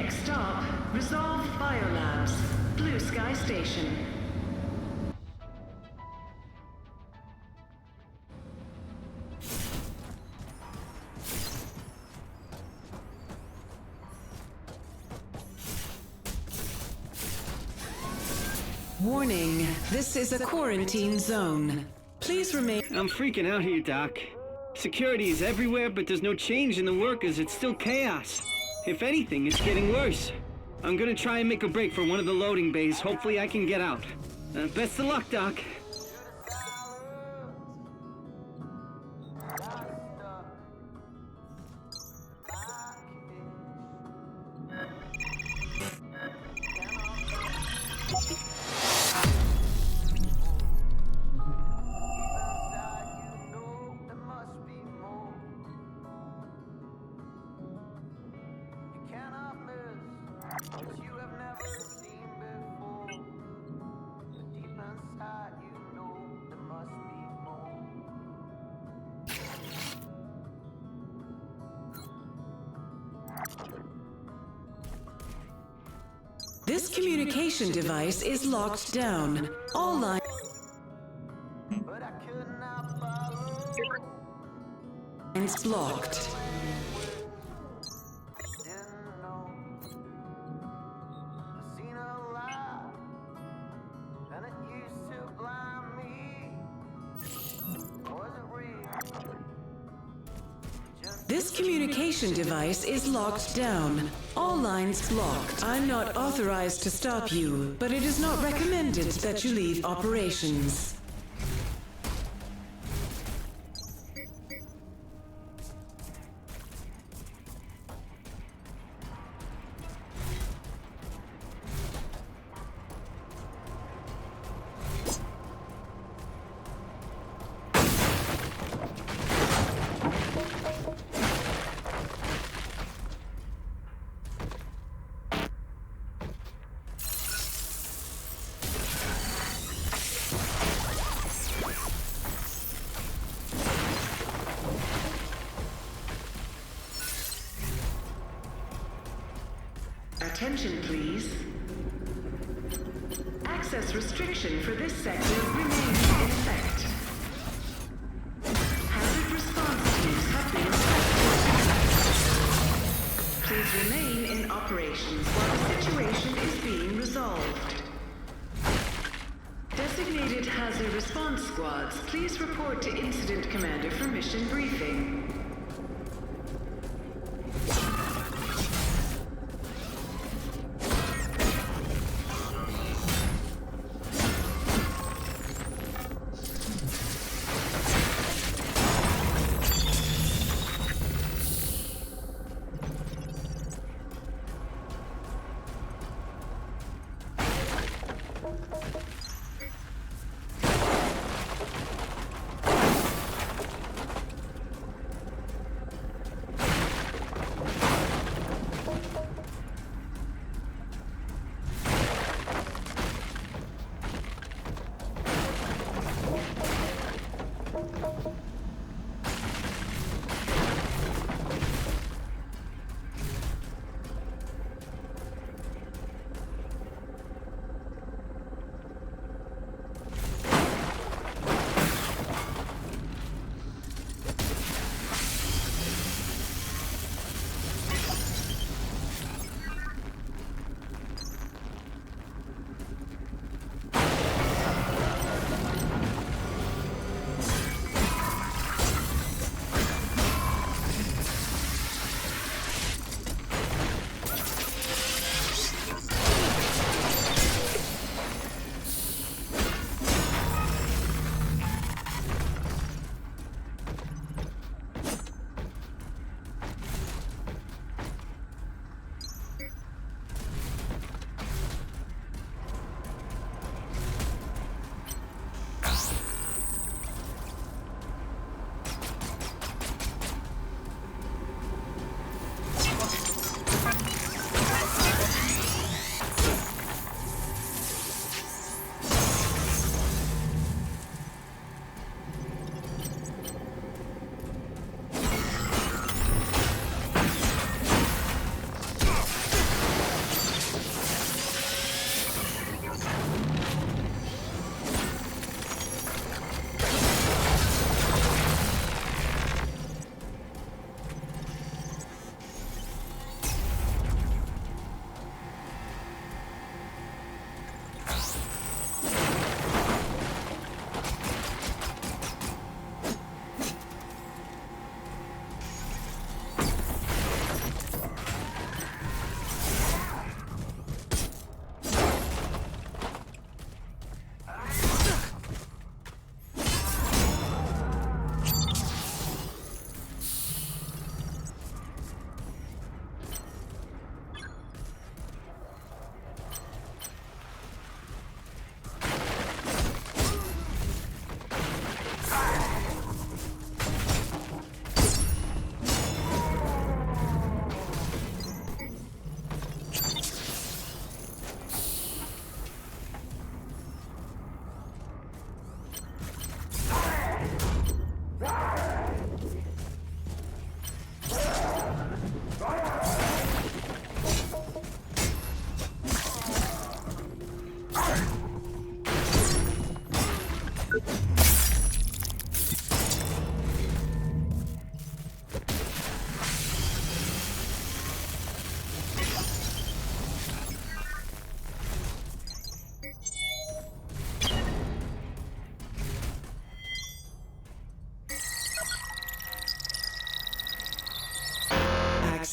Next stop, Resolve Biolabs, Blue Sky Station. Warning, this is a quarantine zone. Please remain— I'm freaking out here, Doc. Security is everywhere, but there's no change in the workers. It's still chaos. If anything, it's getting worse. I'm gonna try and make a break for one of the loading bays. Hopefully I can get out. Best of luck, Doc. This communication device is locked down. All lines blocked. This communication device is locked down. All lines blocked. I'm not authorized to stop you, but it is not recommended that you leave operations. Attention, please. Access restriction for this sector remains in effect. Hazard response teams have been established. Please remain in operations while the situation is being resolved. Designated hazard response squads, please report to Incident Commander for mission briefing.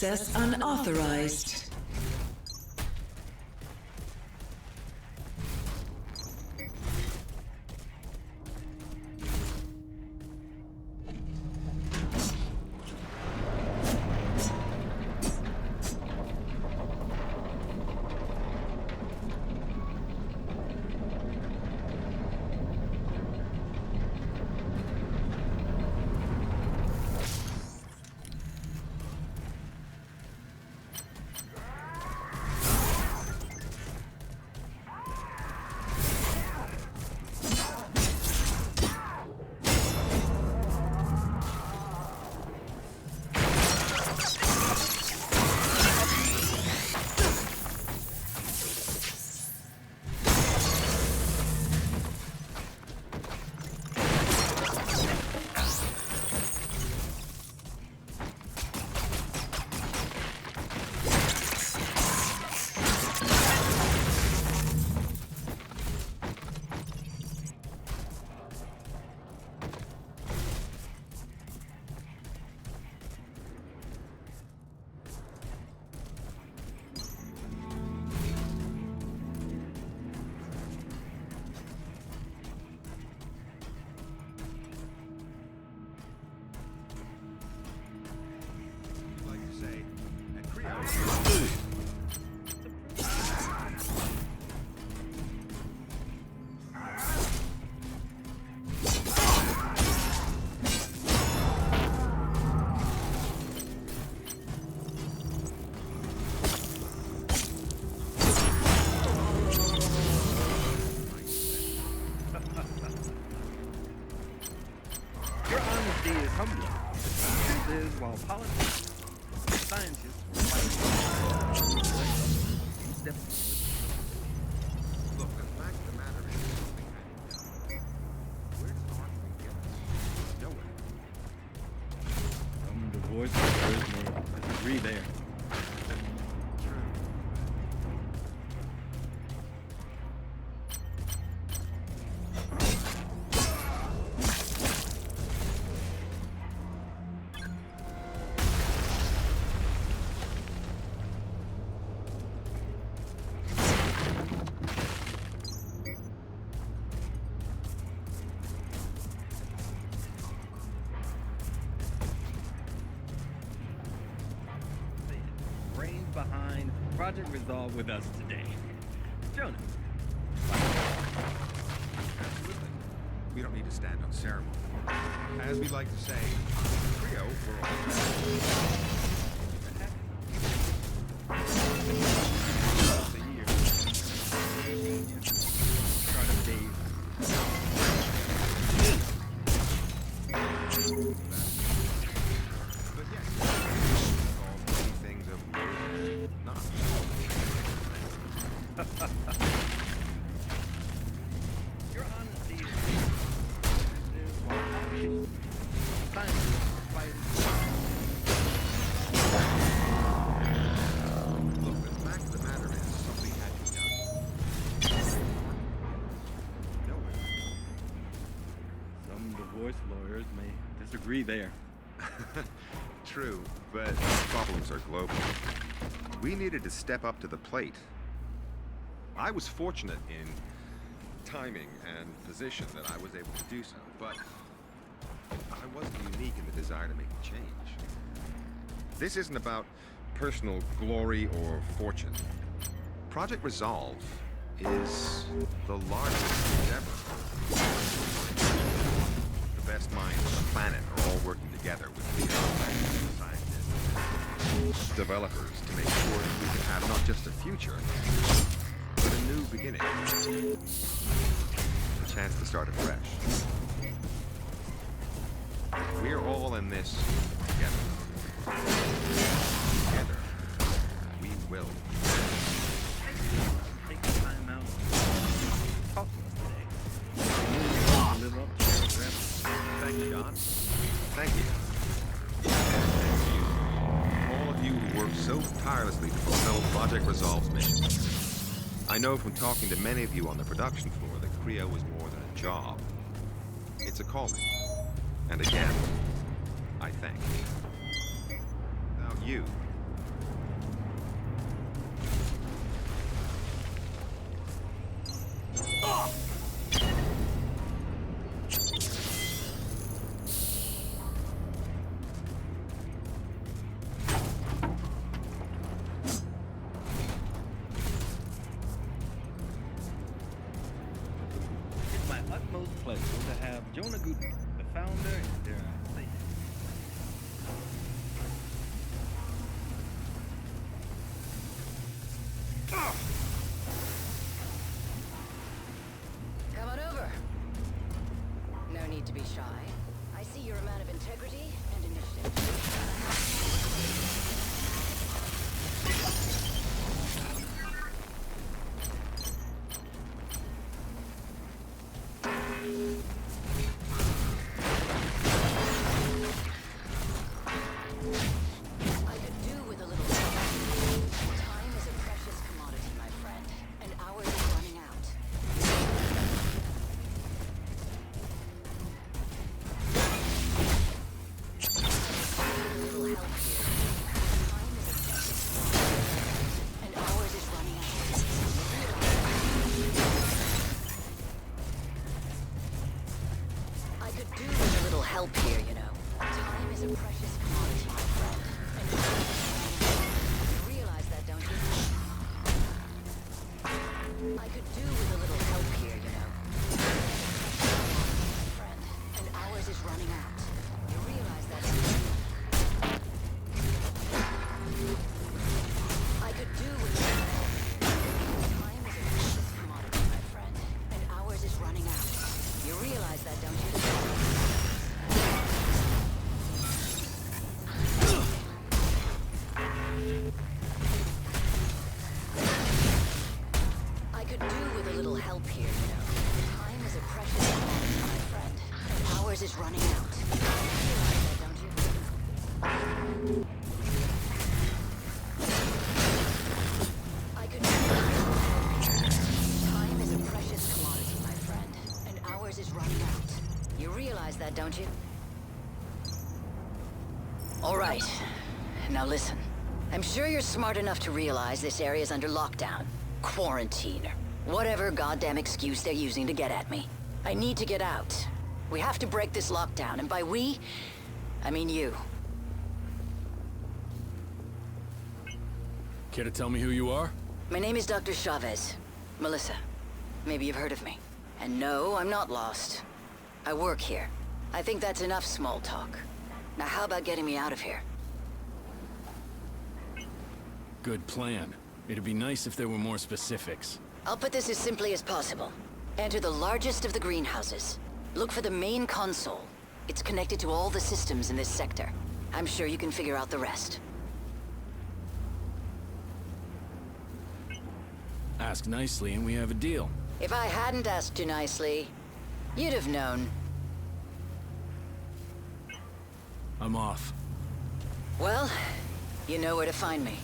Access unauthorized. While politics, scientists were fighting. Look, the fact of the matter is something had been done. Where does Arthur get us? Nowhere. Some divorce lawyers may disagree there. Behind Project Resolve with us today. Jonas. Absolutely. We don't need to stand on ceremony. As we like to say, trio, we're all Start of days. But yes, all many things of not. Your honesty is science fighting. Look, the fact of the matter is something had to be done. Nowhere. Some divorce lawyers may disagree there. True, but problems are global. We needed to step up to the plate. I was fortunate in timing and position that I was able to do so, but I wasn't unique in the desire to make a change. This isn't about personal glory or fortune. Project Resolve is the largest endeavor. The best minds on the planet are all working together with scientists, developers, to make sure that we can have not just a future, but a new beginning. A chance to start afresh. We're all in this together. Together, we will. Take the time out. Talk to us today. Live up to your dreams. Thank you, John. Thank you. Thank you. All of you who worked so tirelessly to fulfill Project Resolve's mission. I know from talking to many of you on the production floor that Creo was more than a job. It's a calling. And again, I thank you. Without you, Jonah Good, the founder, Come on over. No need to be shy. I see you're a man of integrity and initiative. I could do with a little time. Time is a precious commodity, my friend, and ours is running out. A little help here. Time is a precious commodity, and ours is running out. I could do with a little help here, you know. Time is a precious commodity, my friend, and ours is running out. You realize that, don't you? I could do with a little help here, you know. My friend, and ours is running out. You realize that, don't you? I could do with a little help. Time is a precious commodity, my friend, and ours is running out. You realize that, don't you? I could do with a little help here, you know. Time is a precious commodity, my friend, and ours is running out. You realize that, don't you? I could do with a little help here. Time is a precious commodity, my friend, and ours is running out. You realize that, don't you? All right. Now listen. I'm sure you're smart enough to realize this area's under lockdown, quarantine, or whatever goddamn excuse they're using to get at me. I need to get out. We have to break this lockdown, and by we, I mean you. Care to tell me who you are? My name is Dr. Chavez. Melissa. Maybe you've heard of me. And no, I'm not lost. I work here. I think that's enough small talk. Now how about getting me out of here? Good plan. It'd be nice if there were more specifics. I'll put this as simply as possible. Enter the largest of the greenhouses. Look for the main console. It's connected to all the systems in this sector. I'm sure you can figure out the rest. Ask nicely and we have a deal. If I hadn't asked you nicely, you'd have known. I'm off. Well, you know where to find me.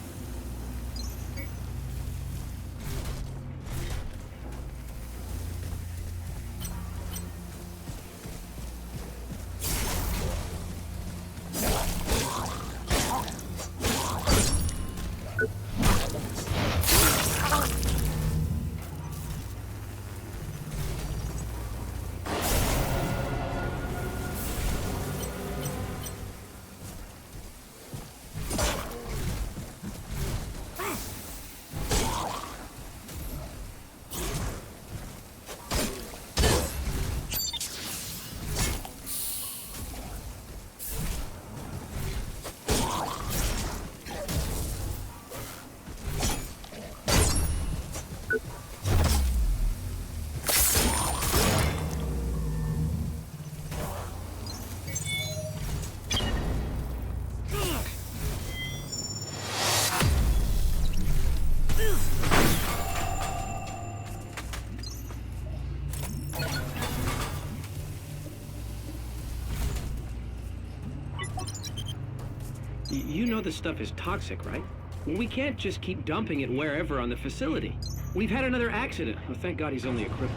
You know this stuff is toxic, right? We can't just keep dumping it wherever on the facility. We've had another accident. Oh, thank God he's only a cripple.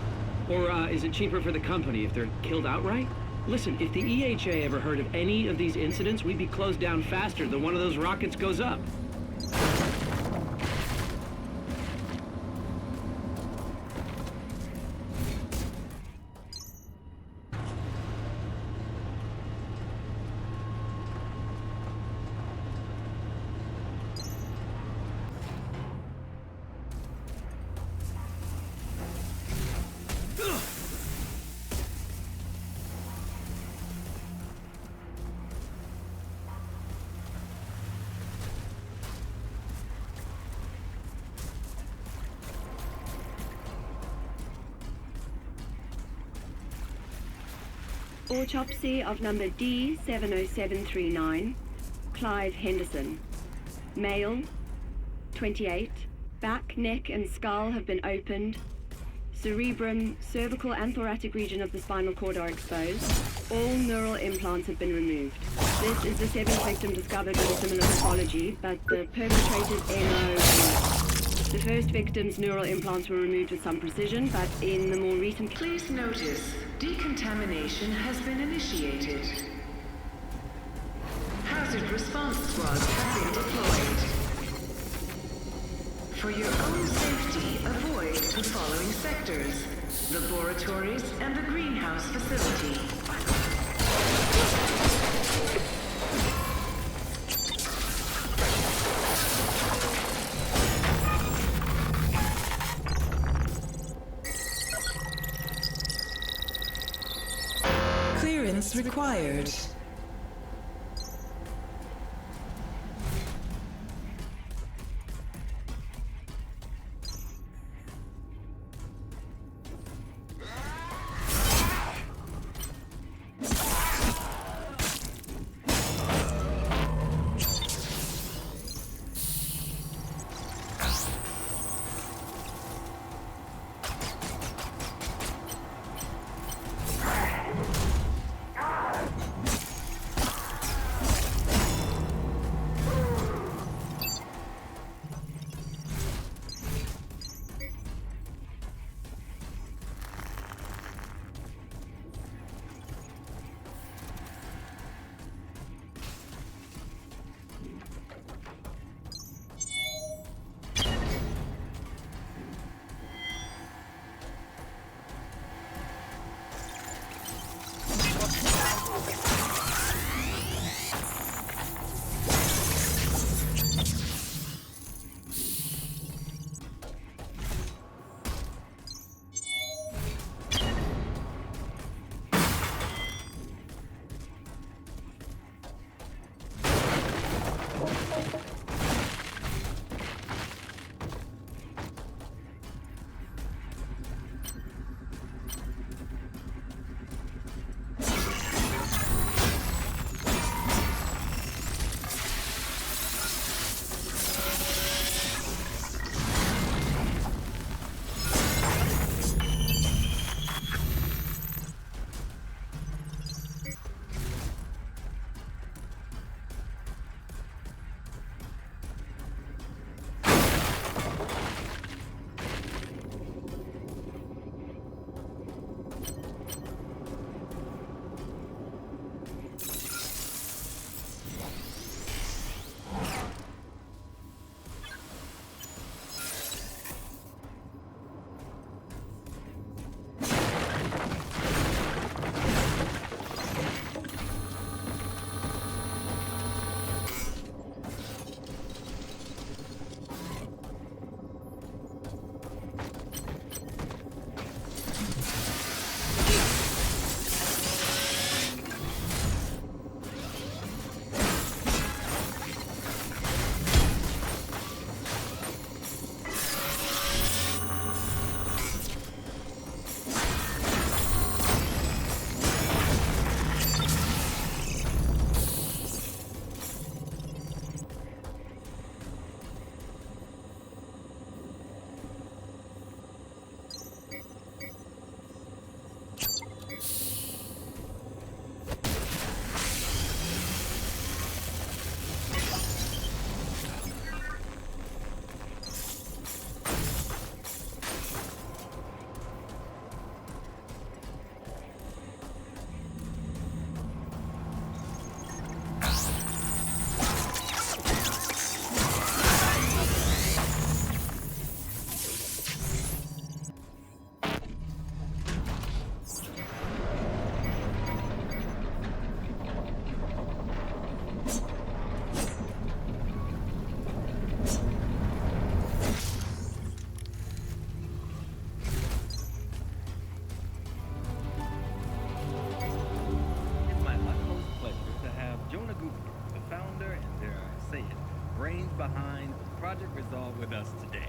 Or is it cheaper for the company if they're killed outright? Listen, if the EHA ever heard of any of these incidents, we'd be closed down faster than one of those rockets goes up. Autopsy of number D70739, Clive Henderson. Male, 28. Back, neck, and skull have been opened. Cerebrum, cervical, and thoracic region of the spinal cord are exposed. All neural implants have been removed. This is the 7th victim discovered with a similar pathology, but the perpetrator's MO is not. The first victim's neural implants were removed with some precision, but in the more recent... Please notice, decontamination has been initiated. Hazard response squads have been deployed. For your own safety, avoid the following sectors: laboratories and the greenhouse facility. Clearance required. behind Project Resolve with us today.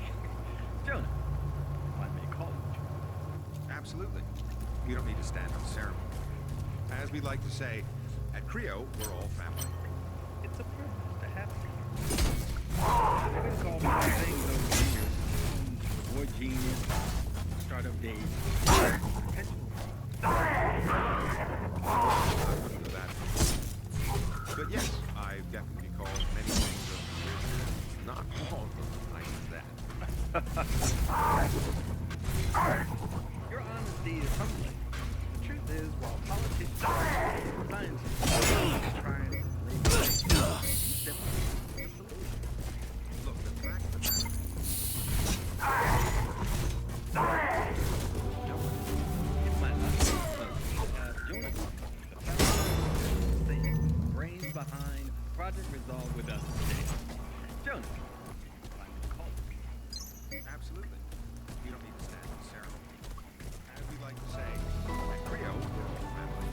Jonah, if I may call you. Absolutely. You don't need to stand on ceremony. As we like to say, at Creo, we're all family. It's a privilege to have you. I've been called many things over the years. War genius, startup days, perpetual. I wouldn't know that. But yes, I've definitely been called many things over the years. Not all as nice as that. Your honesty is humbling. The truth is, while politicians, scientists, trying to lay the step the solution. Look, the fact of the matter It's my Jonah, the founder, saying brains behind Project Resolve with us today. Jonah, final call. absolutely. You don't need to stand in ceremony. As we like to say, at Creo, we're all family.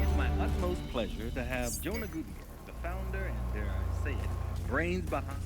It's my utmost pleasure to have Jonah Gutenberg, the founder and, dare I say it, brains behind.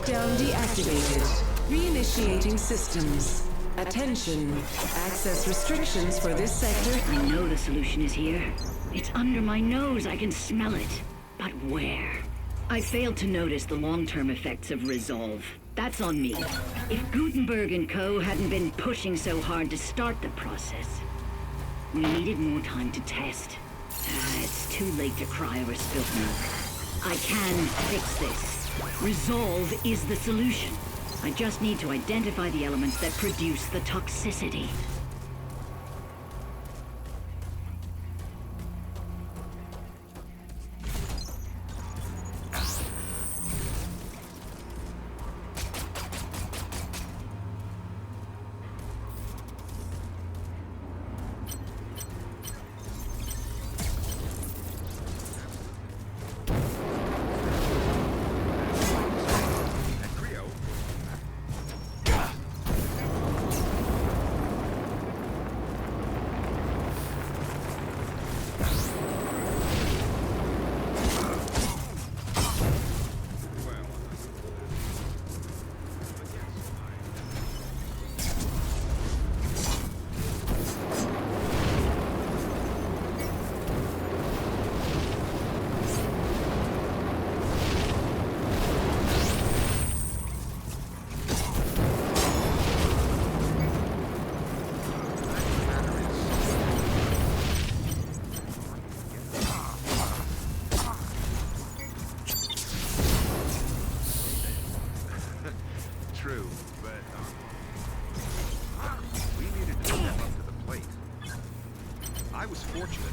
Lockdown deactivated. Reinitiating systems. Attention. Access restrictions for this sector. I know the solution is here. It's under my nose. I can smell it. But where? I failed to notice the long-term effects of Resolve. That's on me. If Gutenberg and Co. hadn't been pushing so hard to start the process, we needed more time to test. It's too late to cry over spilt milk. I can fix this. Resolve is the solution. I just need to identify the elements that produce the toxicity. True, but we needed to step up to the plate. I was fortunate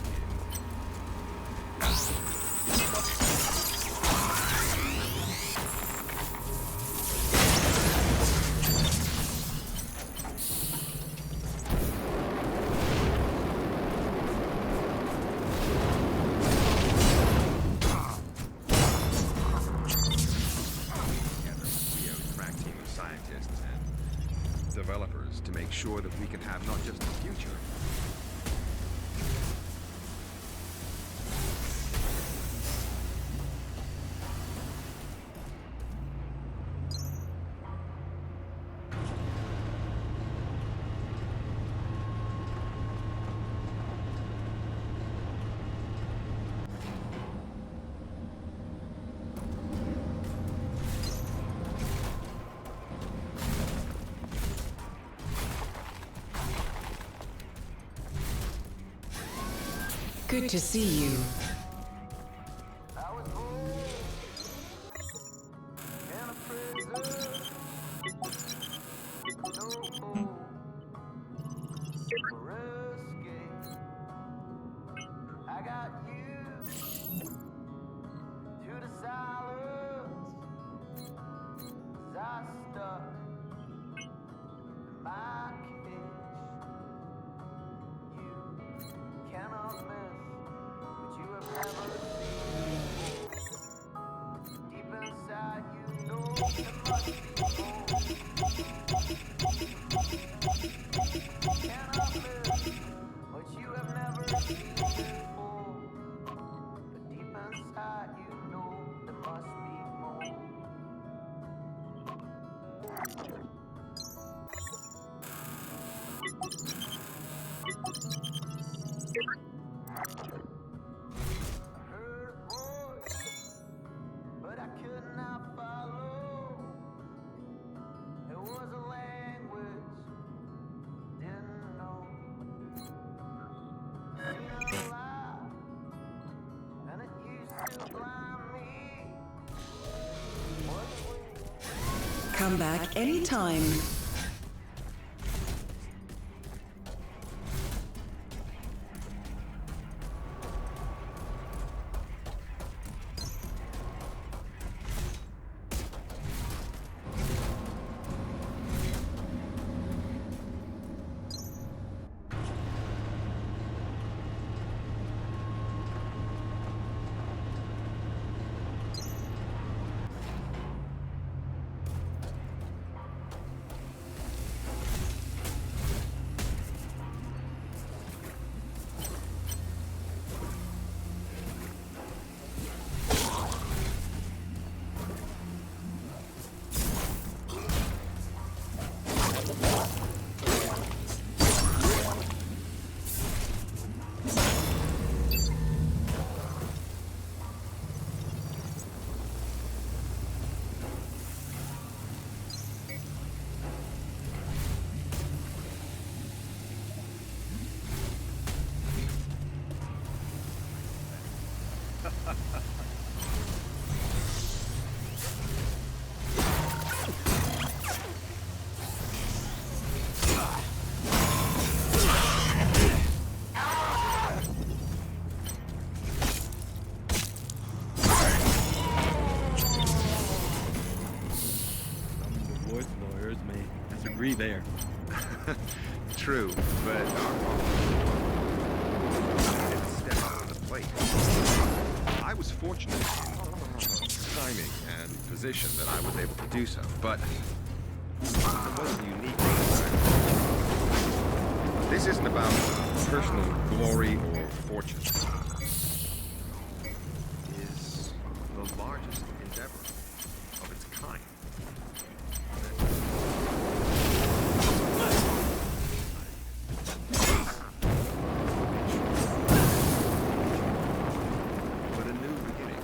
developers to make sure that we can have not just the future. Good to see you. Come back anytime. disagree there. True, but our problem is to step up to the plate. I was fortunate in timing and position that I was able to do so, but it wasn't unique. This isn't about personal glory or fortune. It is the largest endeavor of its kind. But a new beginning.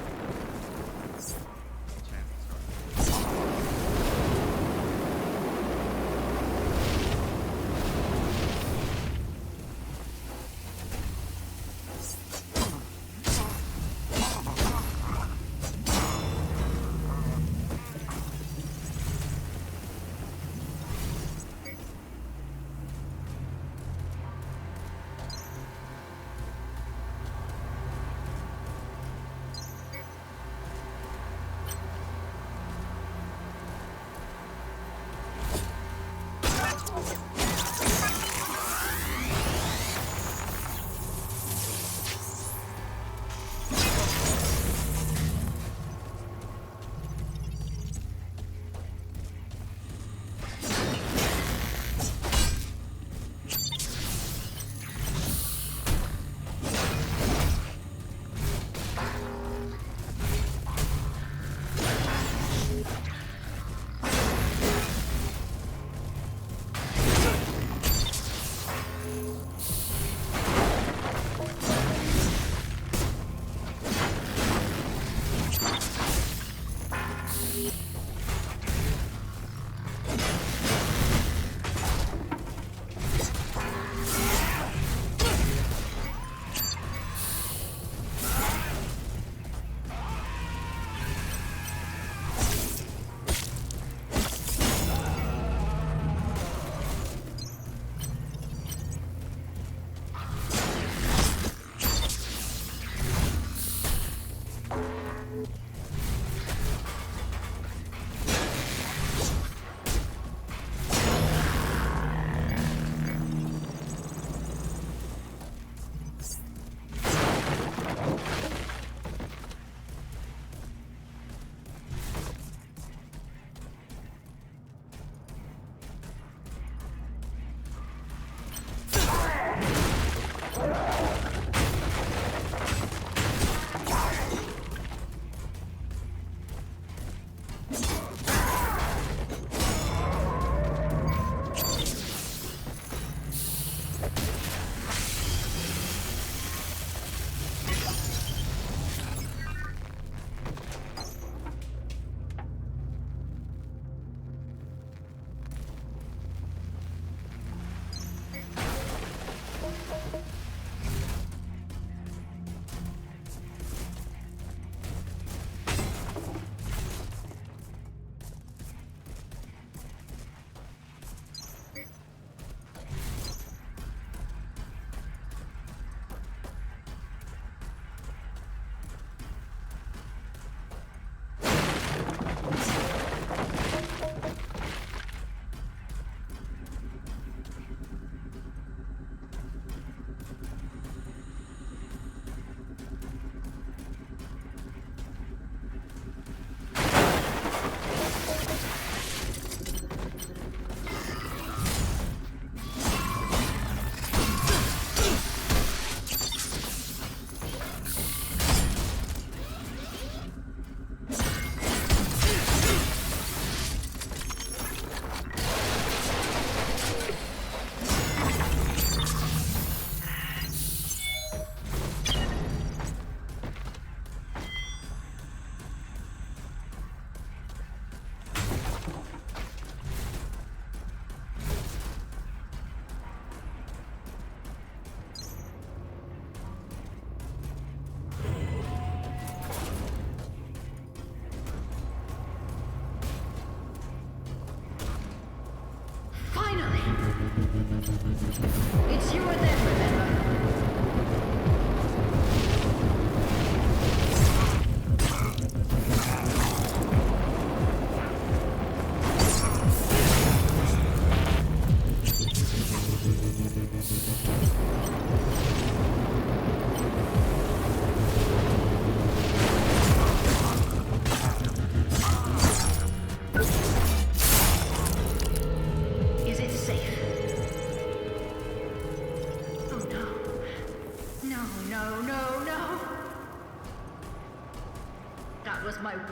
It's you or them, remember?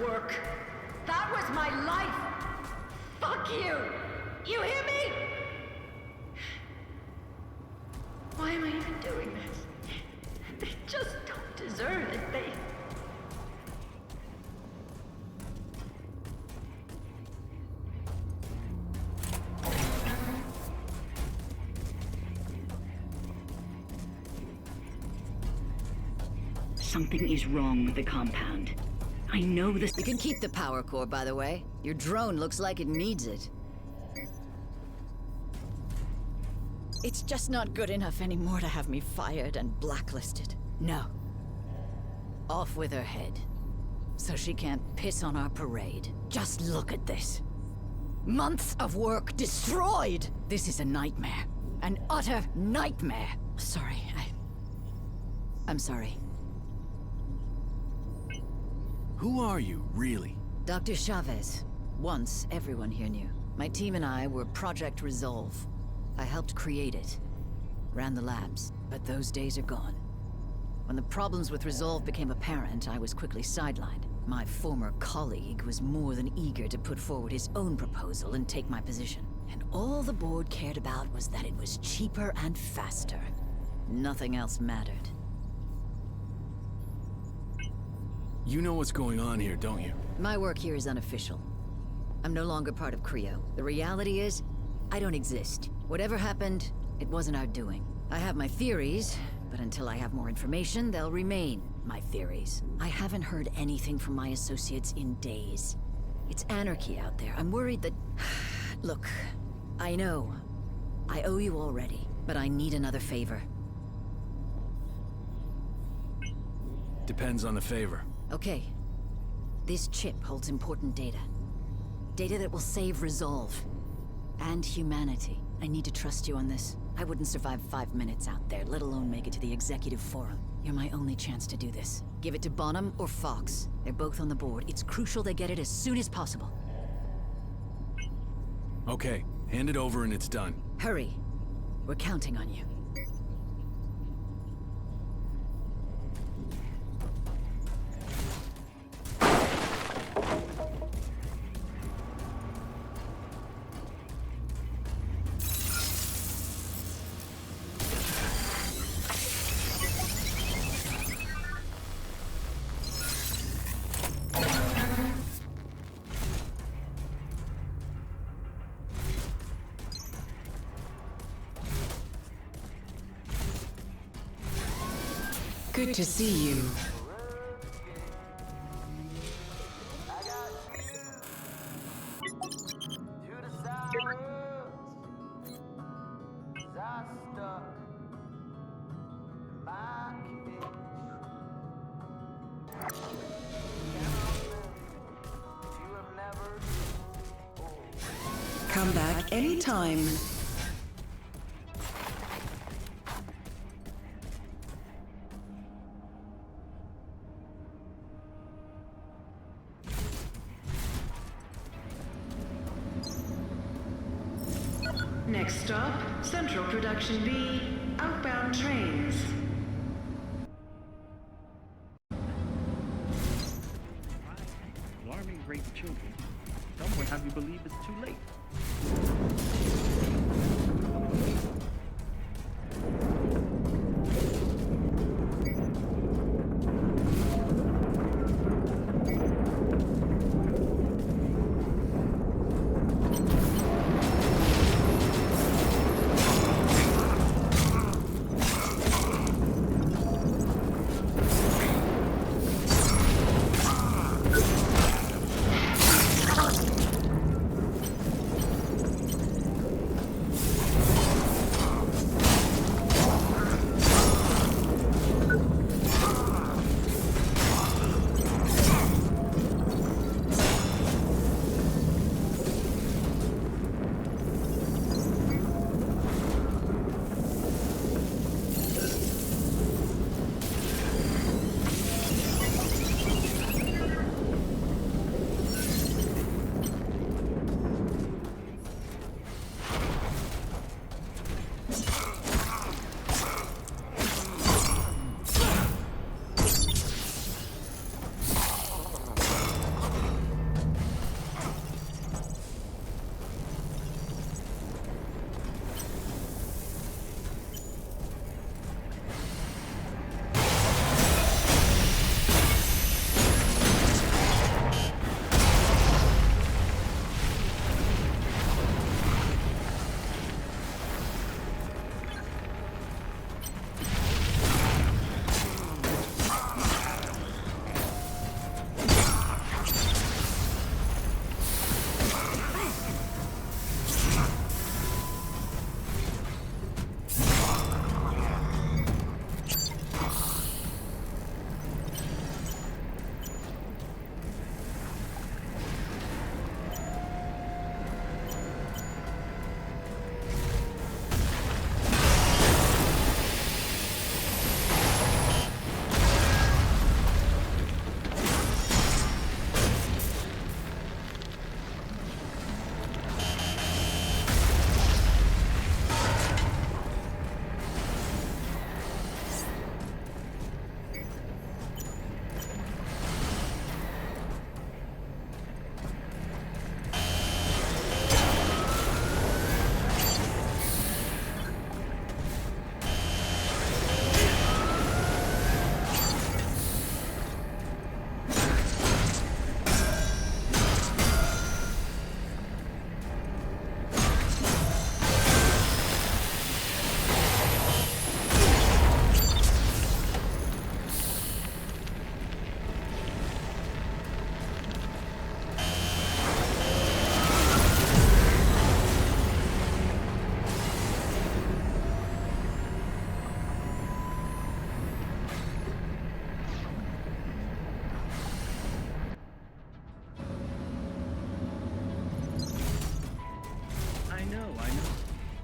work. That was my life. Fuck you. You hear me? Why am I even doing this? They just don't deserve it. They... Something is wrong with the compound. I know this. You can keep the power core, by the way. Your drone looks like it needs it. It's just not good enough anymore to have me fired and blacklisted. No. Off with her head. So she can't piss on our parade. Just look at this. Months of work destroyed! This is a nightmare. An utter nightmare. Sorry, I'm sorry. Who are you, really? Dr. Chavez. Once, everyone here knew. My team and I were Project Resolve. I helped create it. Ran the labs, but those days are gone. When the problems with Resolve became apparent, I was quickly sidelined. My former colleague was more than eager to put forward his own proposal and take my position. And all the board cared about was that it was cheaper and faster. Nothing else mattered. You know what's going on here, don't you? My work here is unofficial. I'm no longer part of Creo. The reality is, I don't exist. Whatever happened, it wasn't our doing. I have my theories, but until I have more information, they'll remain my theories. I haven't heard anything from my associates in days. It's anarchy out there. I'm worried that... Look, I know. I owe you already, but I need another favor. Depends on the favor. Okay. This chip holds important data. Data that will save Resolve. And humanity. I need to trust you on this. I wouldn't survive 5 minutes out there, let alone make it to the executive forum. You're my only chance to do this. Give it to Bonham or Fox. They're both on the board. It's crucial they get it as soon as possible. Okay, hand it over and it's done. Hurry. We're counting on you. Good to see you. Come back anytime. Next stop, Central Production B, outbound trains. Alarming rape children. Some would have you believe it's too late.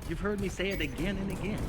You've heard me say it again and again.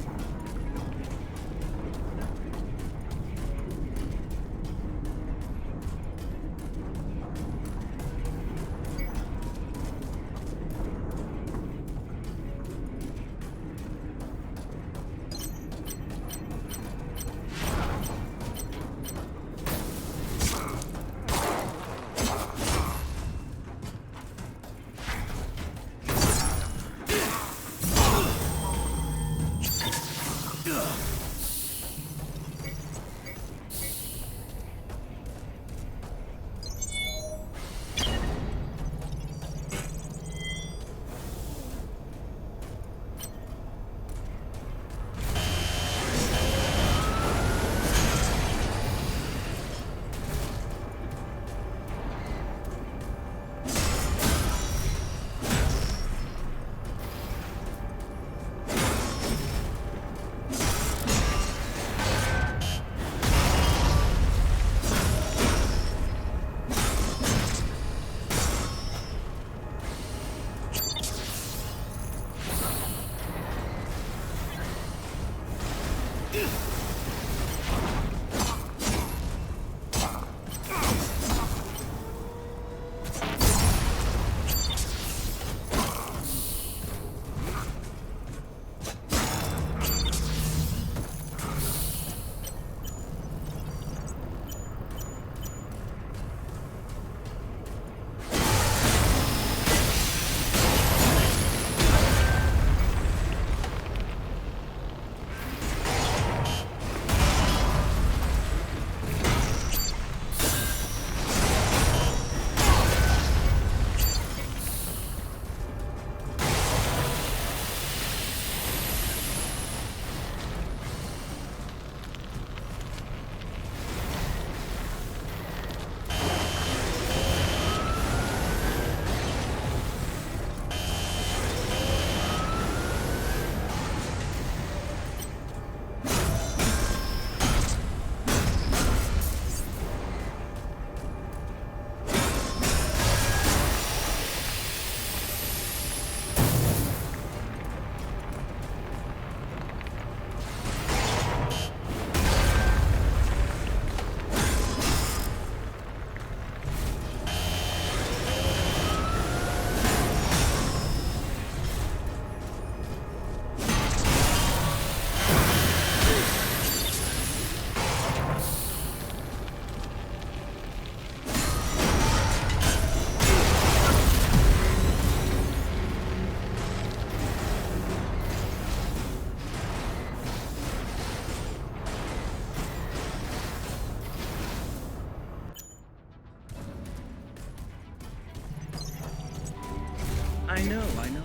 I know.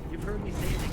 You've heard me say it again.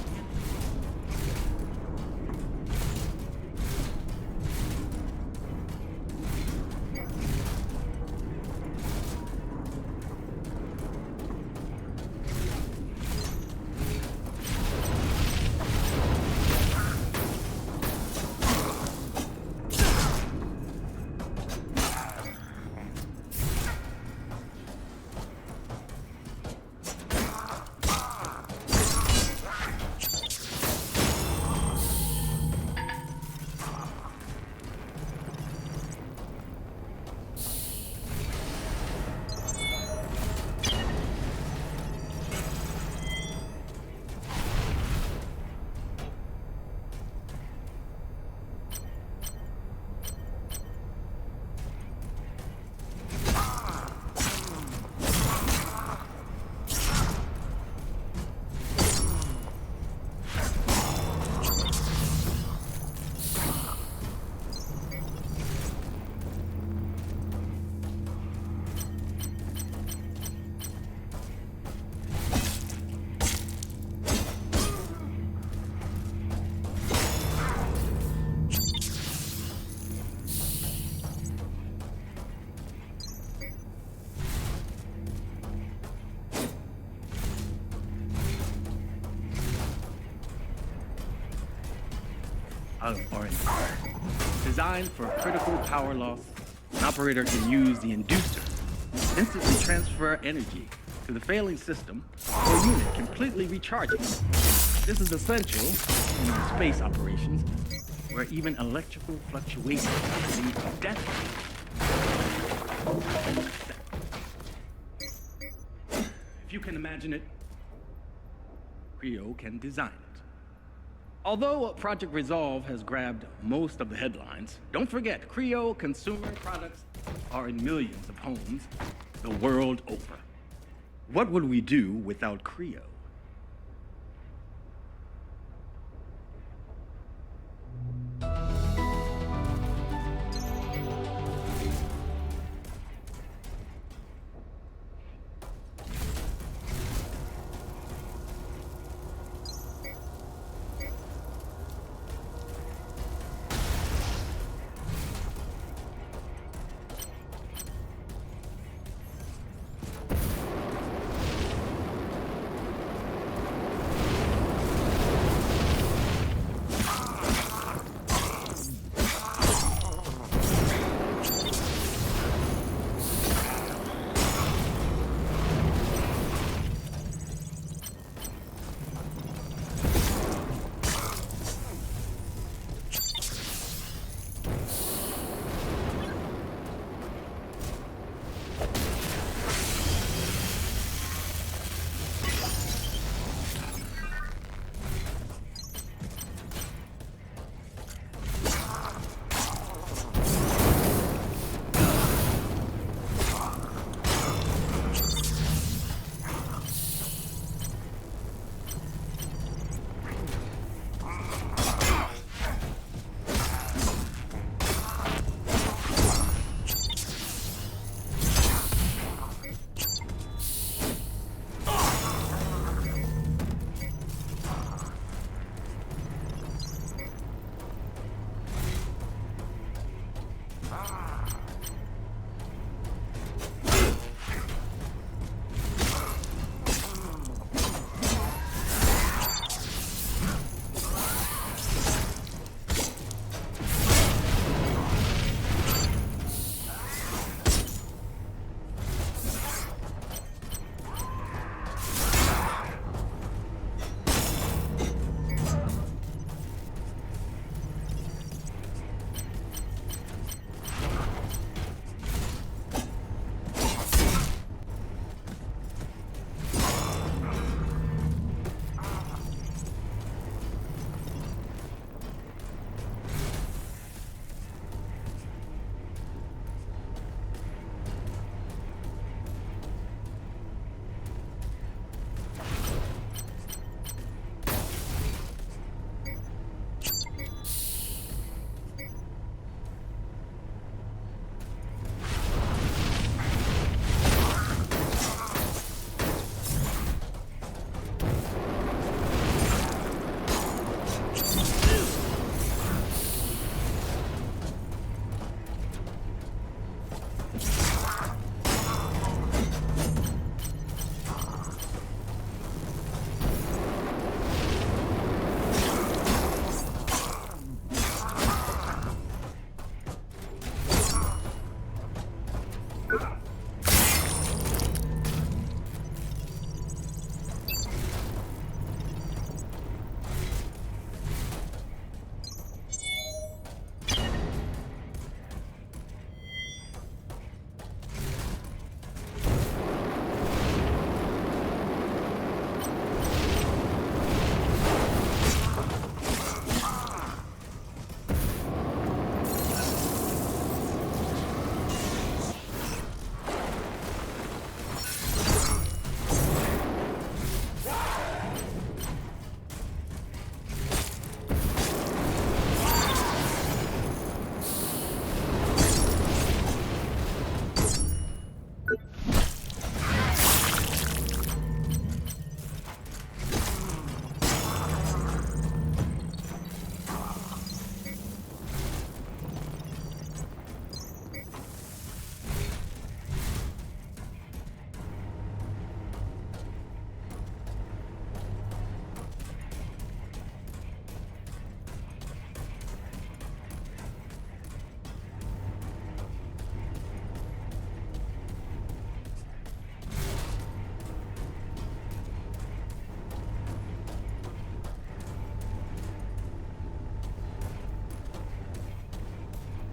Orange. Designed for critical power loss, an operator can use the inducer to instantly transfer energy to the failing system or unit, completely recharging it. This is essential in space operations, where even electrical fluctuations lead to death. If you can imagine it, Creo can design it. Although Project Resolve has grabbed most of the headlines, don't forget, Creo consumer products are in millions of homes the world over. What would we do without Creo?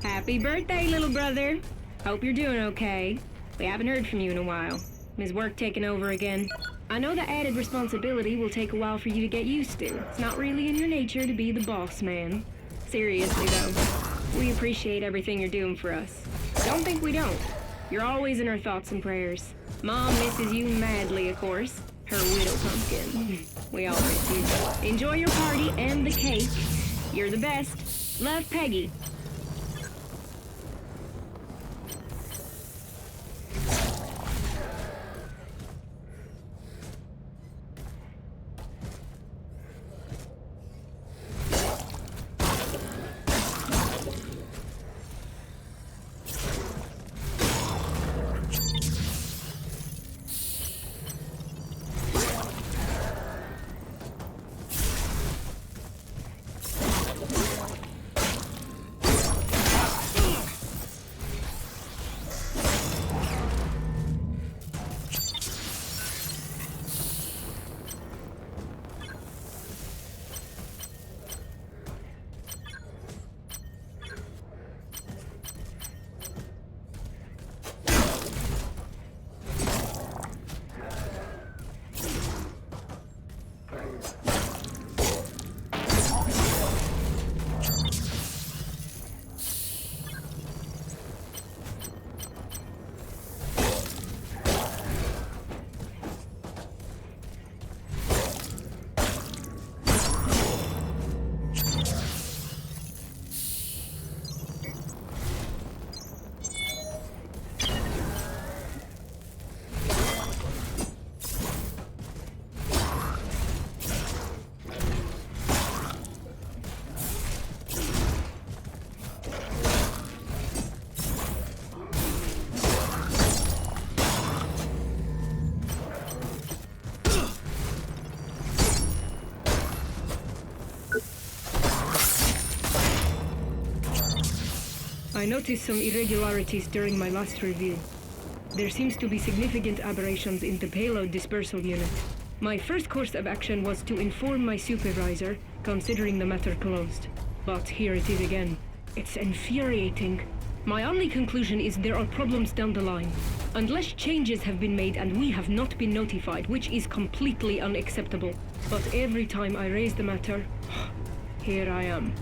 Happy birthday, little brother. Hope you're doing okay. We haven't heard from you in a while. Is work taking over again? I know the added responsibility will take a while for you to get used to. It's not really in your nature to be the boss man. Seriously, though, we appreciate everything you're doing for us. Don't think we don't. You're always in our thoughts and prayers. Mom misses you madly, of course. Her widow pumpkin. We all miss you. Enjoy your party and the cake. You're the best. Love, Peggy. I noticed some irregularities during my last review. There seems to be significant aberrations in the payload dispersal unit. My first course of action was to inform my supervisor, considering the matter closed. But here it is again. It's infuriating. My only conclusion is there are problems down the line. Unless changes have been made and we have not been notified, which is completely unacceptable. But every time I raise the matter, here I am.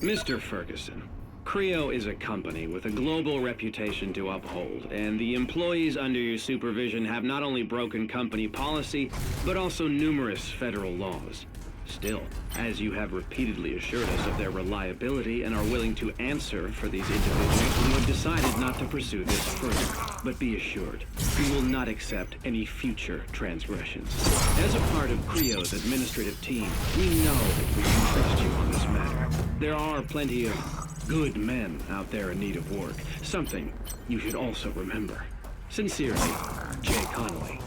Mr. Ferguson, Creo is a company with a global reputation to uphold, and the employees under your supervision have not only broken company policy, but also numerous federal laws. Still, as you have repeatedly assured us of their reliability and are willing to answer for these individuals, we have decided not to pursue this further. But be assured, we will not accept any future transgressions. As a part of Creo's administrative team, we know that we can trust you on this matter. There are plenty of good men out there in need of work, something you should also remember. Sincerely, Jay Connolly.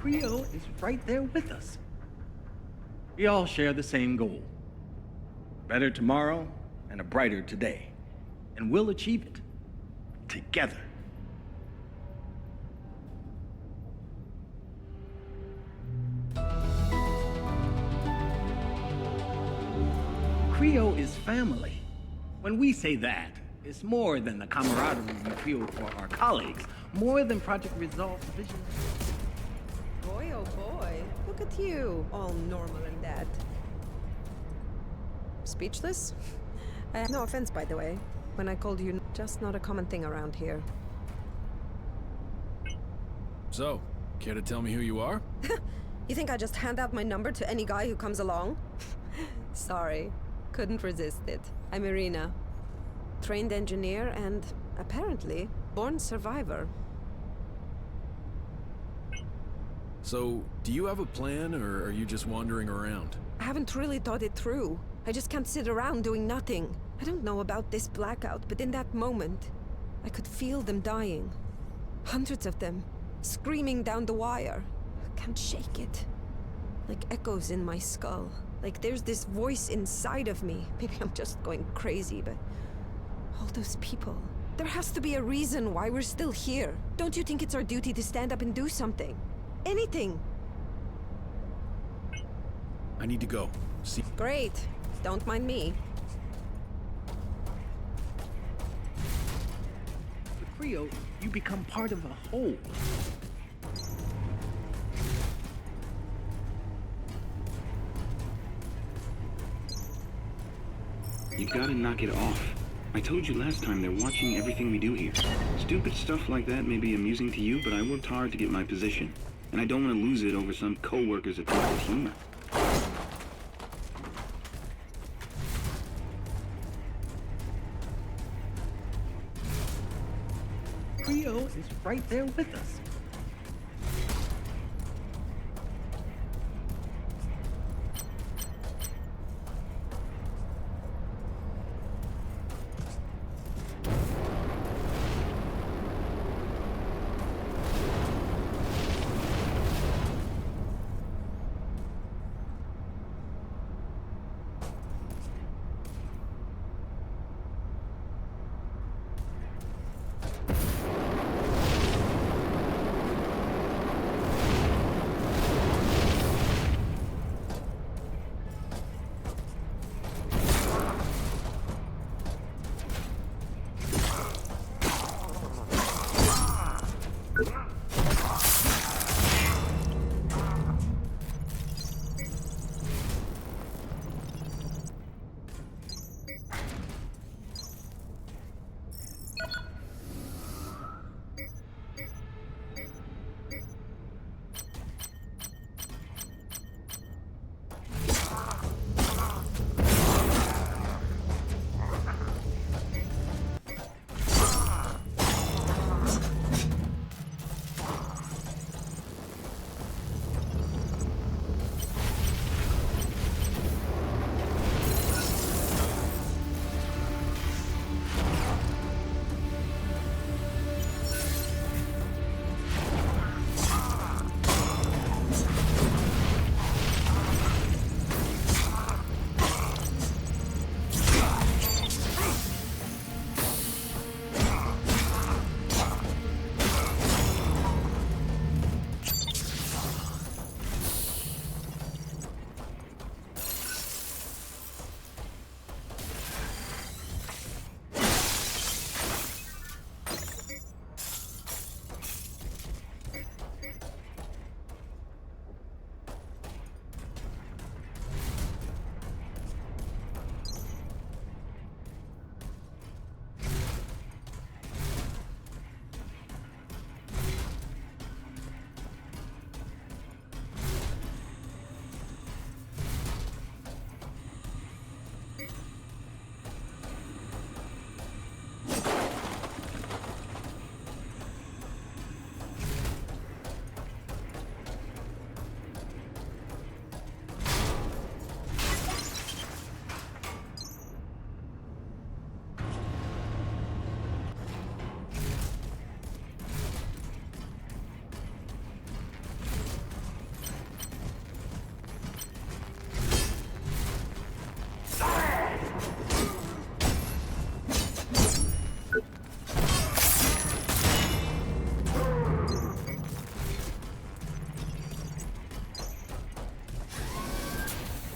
Creo is right there with us. We all share the same goal. Better tomorrow and a brighter today. And we'll achieve it. Together. Creo is family. When we say that, it's more than the camaraderie we feel for our colleagues, more than Project Resolve's vision. Boy, oh boy, look at you, all normal and that. Speechless? I have no offense, by the way. When I called you, just not a common thing around here. So, care to tell me who you are? You think I just hand out my number to any guy who comes along? Sorry, couldn't resist it. I'm Irina. Trained engineer and, apparently, born survivor. So, do you have a plan, or are you just wandering around? I haven't really thought it through. I just can't sit around doing nothing. I don't know about this blackout, but in that moment, I could feel them dying. Hundreds of them, screaming down the wire. I can't shake it. Like echoes in my skull. Like there's this voice inside of me. Maybe I'm just going crazy, but... all those people. There has to be a reason why we're still here. Don't you think it's our duty to stand up and do something? Anything! I need to go. See. Great. Don't mind me. With Creo, you become part of a whole. You gotta knock it off. I told you last time they're watching everything we do here. Stupid stuff like that may be amusing to you, but I worked hard to get my position. And I don't want to lose it over some co-worker's attempt at humor. Creo is right there with us.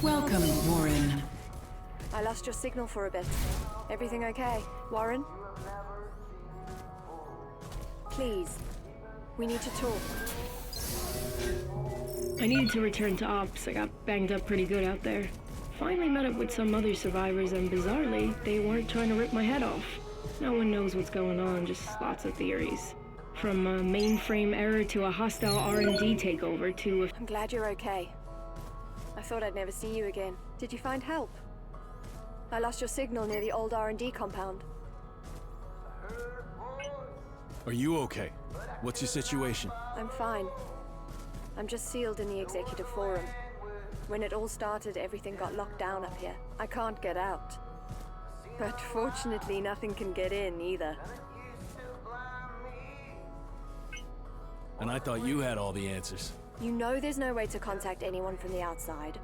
Welcome, Warren. I lost your signal for a bit. Everything okay, Warren? Please, we need to talk. I needed to return to ops. I got banged up pretty good out there. Finally met up with some other survivors, and bizarrely, they weren't trying to rip my head off. No one knows what's going on, just lots of theories. From a mainframe error to a hostile R&D takeover to a... I'm glad you're okay. I thought I'd never see you again. Did you find help? I lost your signal near the old R&D compound. Are you okay? What's your situation? I'm fine. I'm just sealed in the executive forum. When it all started, everything got locked down up here. I can't get out. But fortunately, nothing can get in either. And I thought you had all the answers. You know there's no way to contact anyone from the outside.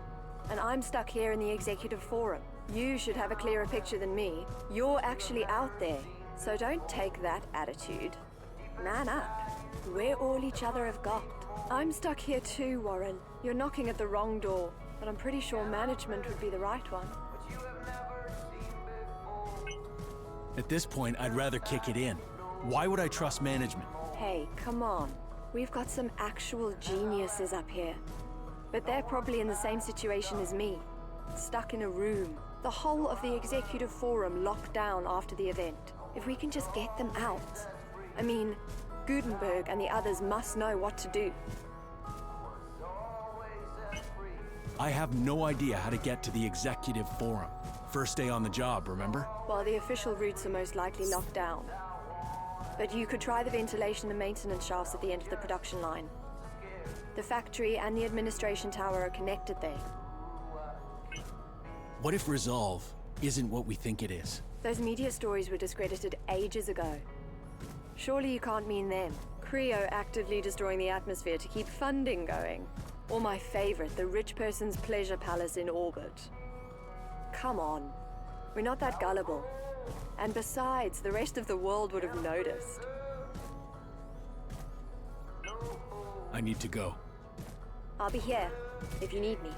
And I'm stuck here in the executive forum. You should have a clearer picture than me. You're actually out there. So don't take that attitude. Man up. We're all each other have got. I'm stuck here too, Warren. You're knocking at the wrong door, but I'm pretty sure management would be the right one. At this point, I'd rather kick it in. Why would I trust management? Hey, come on. We've got some actual geniuses up here. But they're probably in the same situation as me. Stuck in a room. The whole of the executive forum locked down after the event. If we can just get them out. I mean, Gutenberg and the others must know what to do. I have no idea how to get to the executive forum. First day on the job, remember? Well, the official routes are most likely locked down. But you could try the ventilation and maintenance shafts at the end of the production line. The factory and the administration tower are connected there. What if Resolve isn't what we think it is? Those media stories were discredited ages ago. Surely you can't mean them. Creo actively destroying the atmosphere to keep funding going. Or my favorite, the rich person's pleasure palace in orbit. Come on. We're not that gullible. And besides, the rest of the world would have noticed. I need to go. I'll be here, if you need me.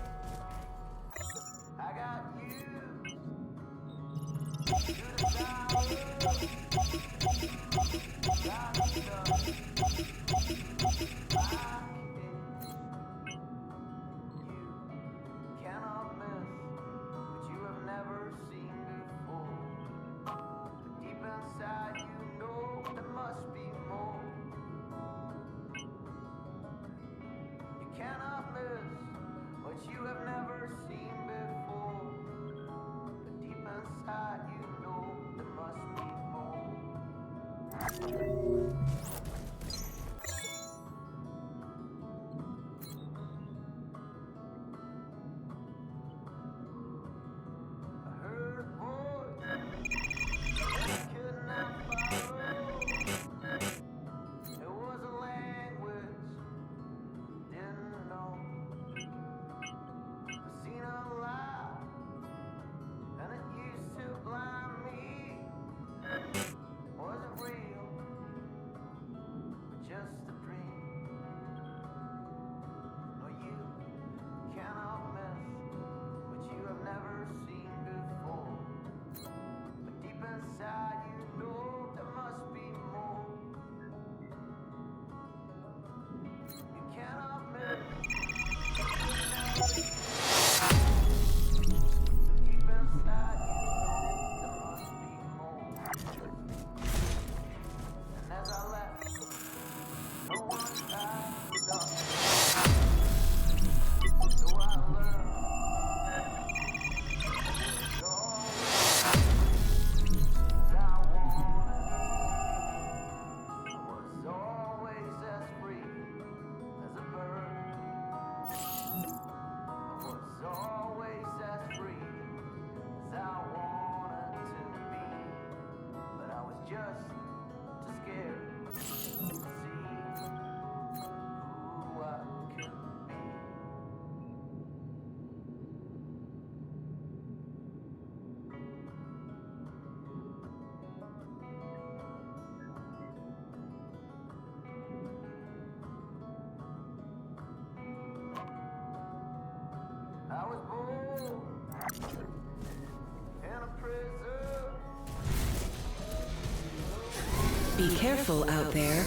Be careful out there.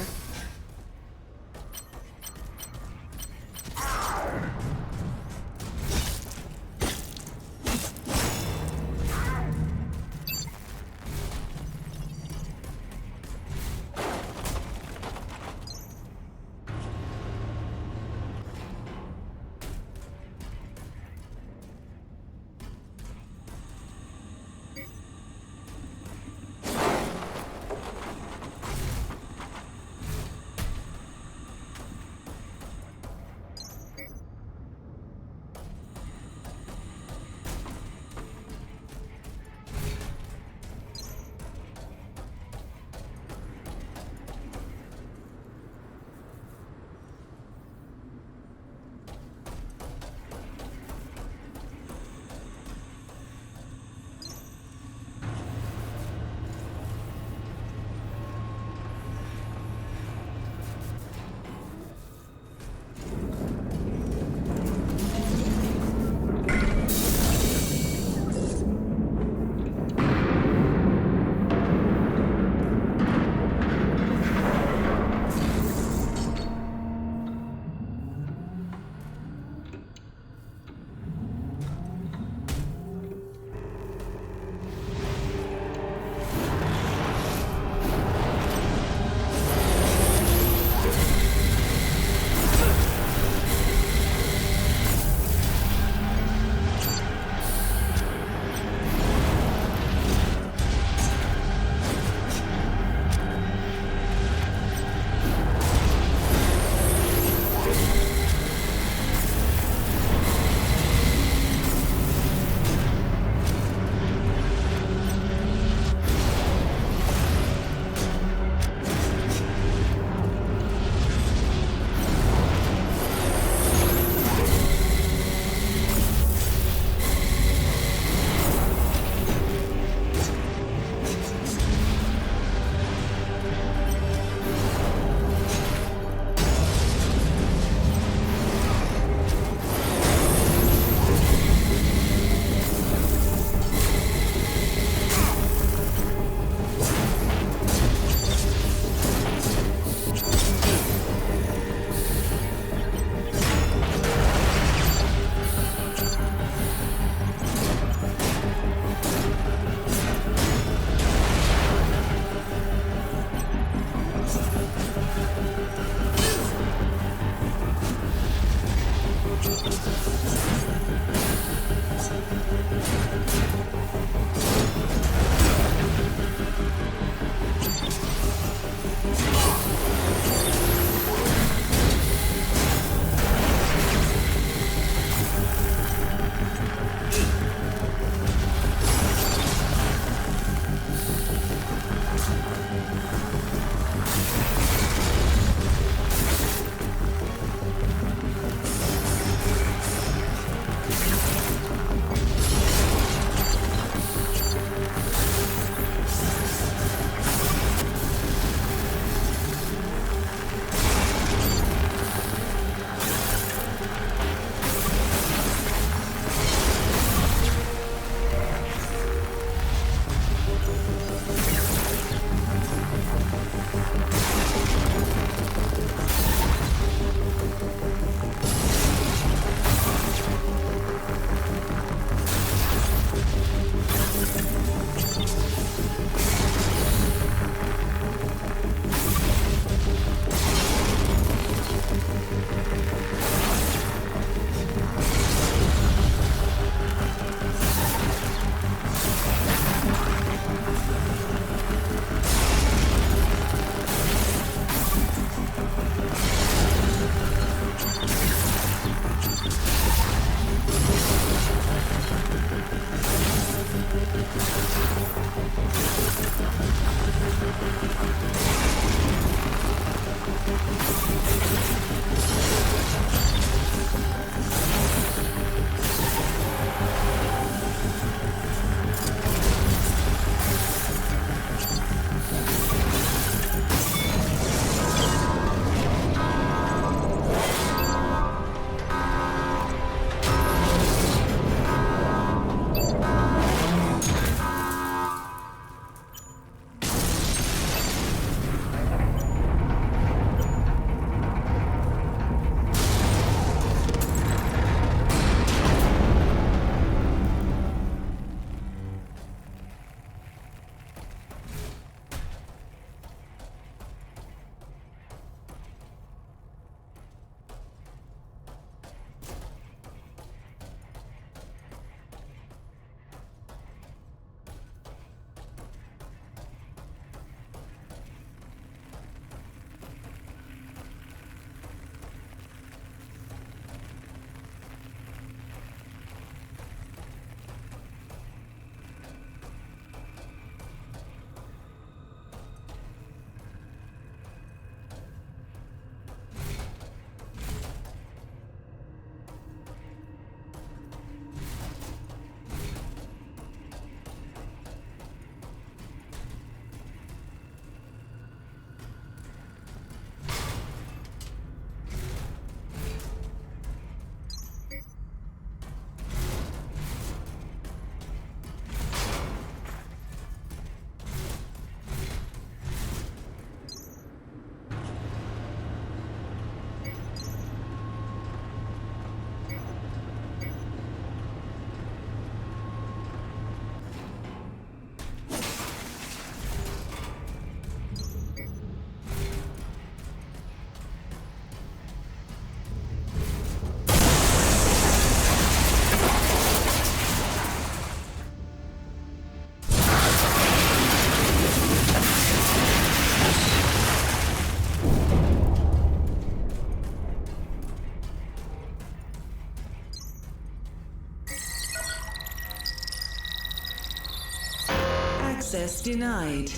Access denied.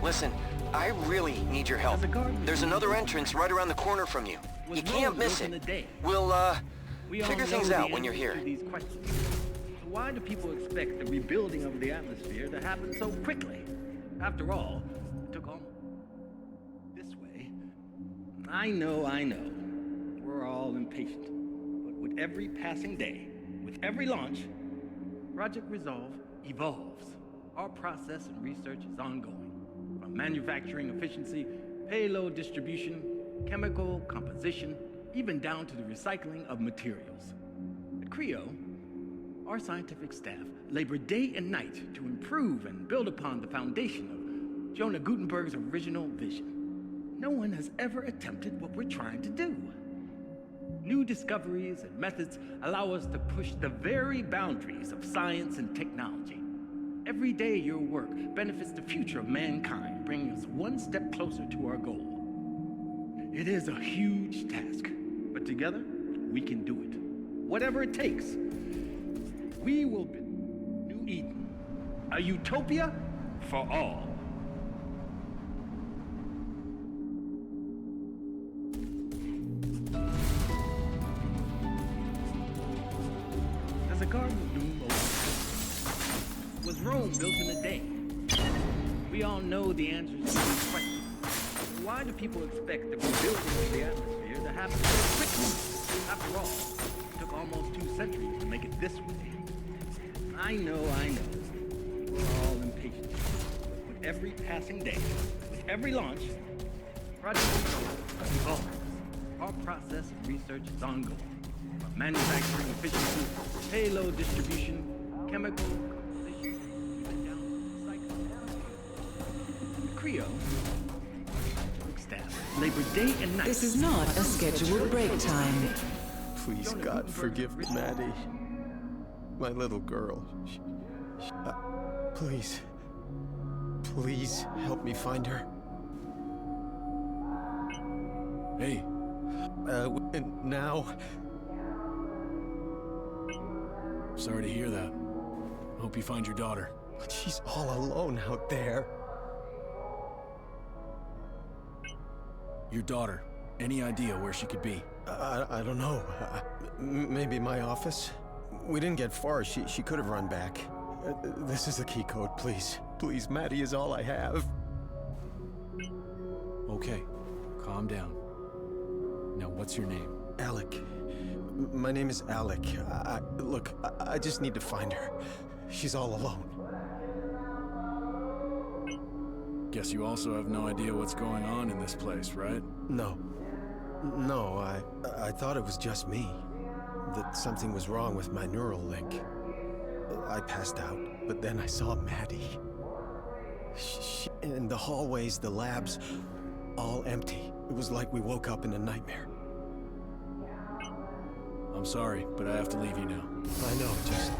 Listen, I really need your help. There's another entrance right around the corner from you. You can't miss it. We'll, figure things out when you're here. Why do people expect the rebuilding of the atmosphere to happen so quickly? After all, it took almost this way. I know. We're all impatient. But with every passing day, with every launch, Project Resolve evolves. Our process and research is ongoing. From manufacturing efficiency, payload distribution, chemical composition, even down to the recycling of materials. At Creo, our scientific staff labor day and night to improve and build upon the foundation of Jonah Gutenberg's original vision. No one has ever attempted what we're trying to do. New discoveries and methods allow us to push the very boundaries of science and technology. Every day your work benefits the future of mankind, bringing us one step closer to our goal. It is a huge task, but together, we can do it. Whatever it takes. We will build New Eden, a utopia for all. As a garden of doom was Rome built in a day? We all know the answers to these questions. Why do people expect the rebuilding of the atmosphere to happen so quickly? After all, it took almost 2 centuries to make it this way. I know. We're all impatient. With every passing day, with every launch, Project Resolve evolves. Our process and research is ongoing. From manufacturing efficiency, payload distribution, chemical Creo staff labor day and night. This is not a scheduled break time. Please, God, forgive Maddie. My little girl. Please help me find her. Hey. And now. Sorry to hear that. Hope you find your daughter. But she's all alone out there. Your daughter. Any idea where she could be? I don't know. Maybe my office? We didn't get far. She could have run back. This is the key code, please. Please, Maddie is all I have. Okay. Calm down. Now, what's your name? Alec. My name is Alec. Look, I just need to find her. She's all alone. Guess you also have no idea what's going on in this place, right? No, I thought it was just me. That something was wrong with my neural link. I passed out, but then I saw Maddie. In the hallways, the labs, all empty. It was like we woke up in a nightmare. I'm sorry, but I have to leave you now. I know, just...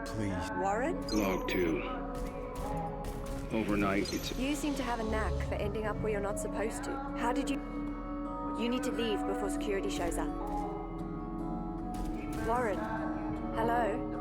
please. Warren? Log 2. Overnight, You seem to have a knack for ending up where you're not supposed to. How did you... You need to leave before security shows up. Warren? Hello?